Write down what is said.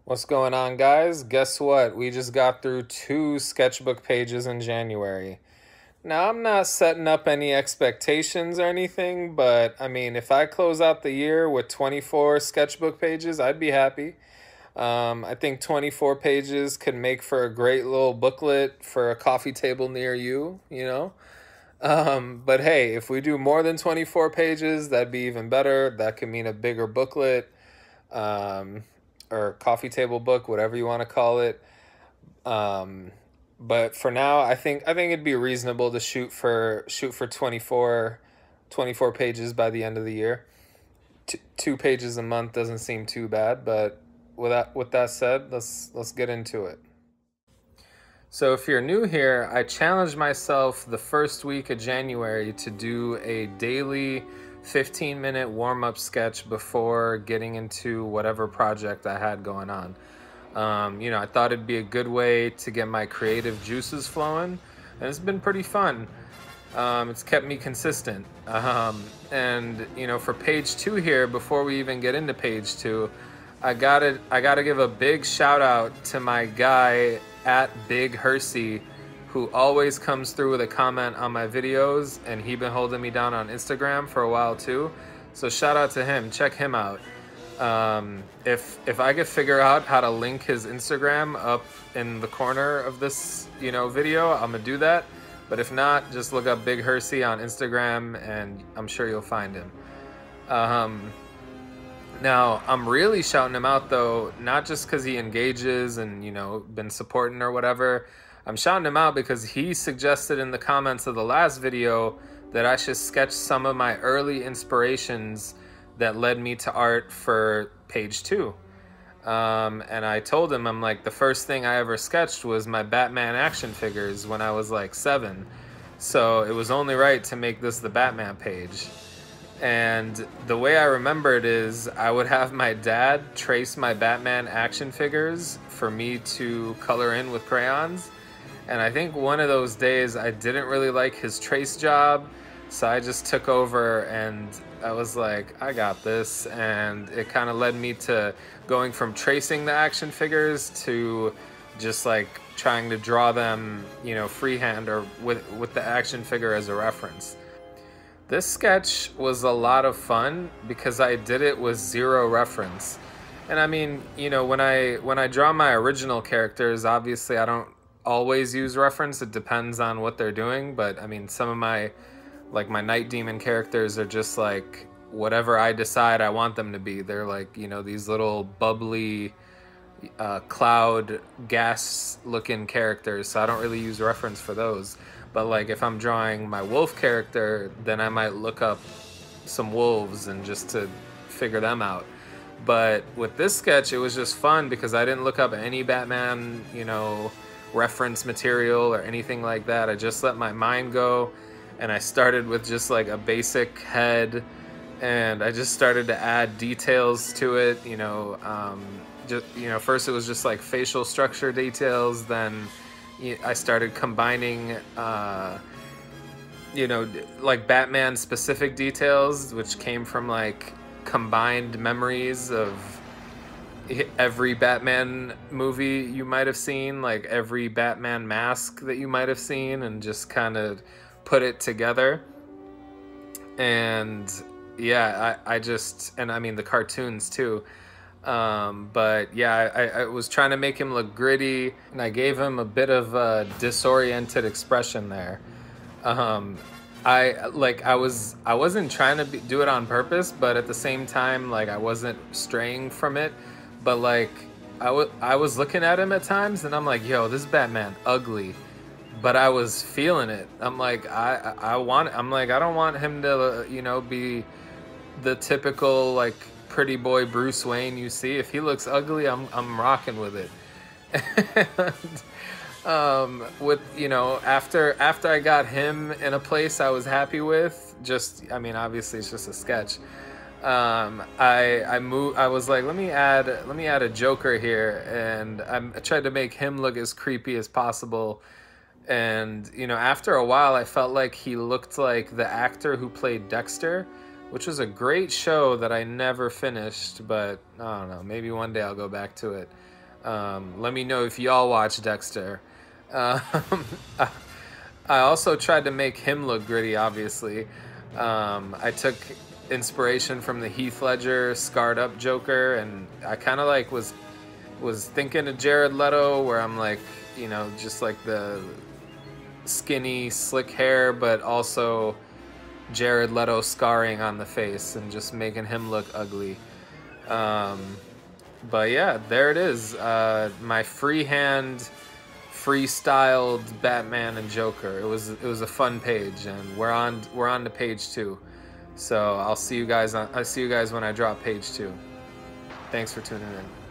What's going on, guys? Guess what? We just got through 2 sketchbook pages in January. Now, I'm not setting up any expectations or anything, but I mean, if I close out the year with 24 sketchbook pages, I'd be happy. I think 24 pages could make for a great little booklet for a coffee table near you. But hey, if we do more than 24 pages, that'd be even better. That could mean a bigger booklet. Um, or coffee table book, whatever you want to call it. Um, but for now, I think it'd be reasonable to shoot for 24 pages by the end of the year. 2 pages a month doesn't seem too bad, but with that said, let's get into it. So if you're new here, I challenged myself the first week of January to do a daily 15-minute warm-up sketch before getting into whatever project I had going on. I thought it'd be a good way to get my creative juices flowing, and it's been pretty fun. It's kept me consistent. And for page 2 here, before we even get into page 2, I gotta give a big shout out to my guy at Big Hersey, who always comes through with a comment on my videos, and he been holding me down on Instagram for a while too. So shout out to him. Check him out. If I could figure out how to link his Instagram up in the corner of this video, I'm gonna do that. But if not, just look up Big Hersey on Instagram, and I'm sure you'll find him. Now, I'm really shouting him out, though, not just because he engages and, been supporting or whatever. I'm shouting him out because he suggested in the comments of the last video that I should sketch some of my early inspirations that led me to art for page 2. And I told him, I'm like, the first thing I ever sketched was my Batman action figures when I was like 7. So it was only right to make this the Batman page. And the way I remember it is I would have my dad trace my Batman action figures for me to color in with crayons. And I think one of those days I didn't really like his trace job, so I just took over and I was like, I got this. And it kind of led me to going from tracing the action figures to just like trying to draw them, freehand or with the action figure as a reference. This sketch was a lot of fun because I did it with zero reference. And I mean, when I draw my original characters, obviously I don't always use reference. It depends on what they're doing. But I mean, some of my Night Demon characters are just like whatever I decide I want them to be. They're like, these little bubbly cloud gas looking characters. So I don't really use reference for those. But like if I'm drawing my wolf character, then I might look up some wolves and just to figure them out. But with this sketch, it was just fun because I didn't look up any Batman, reference material or anything like that. I just let my mind go, and I started with just like a basic head, and I just started to add details to it. First it was just like facial structure details, then I started combining, like Batman specific details, which came from like combined memories of every Batman movie you might have seen, like every Batman mask that you might have seen, and just kind of put it together. And yeah, and I mean the cartoons too. But yeah, I was trying to make him look gritty, and I gave him a bit of a disoriented expression there. I wasn't trying to do it on purpose, but at the same time, like I wasn't straying from it. But like I was looking at him at times, and I'm like, yo, this Batman ugly. But I was feeling it. I'm like, I don't want him to, be the typical like pretty boy Bruce Wayne you see. If he looks ugly, I'm rocking with it. And, after I got him in a place I was happy with, obviously it's just a sketch. I was like, let me add a Joker here, and I tried to make him look as creepy as possible. And after a while, I felt like he looked like the actor who played Dexter. which was a great show that I never finished, but I don't know, maybe one day I'll go back to it. Let me know if y'all watch Dexter. Um, I also tried to make him look gritty, obviously. I took inspiration from the Heath Ledger scarred up Joker, and I kind of like was thinking of Jared Leto, where I'm like, you know, just like the skinny, slick hair, but also Jared Leto scarring on the face and just making him look ugly. But yeah, there it is. My freehand, freestyled Batman and Joker. It was a fun page, and we're on to page 2. So I'll see you guys when I drop page 2. Thanks for tuning in.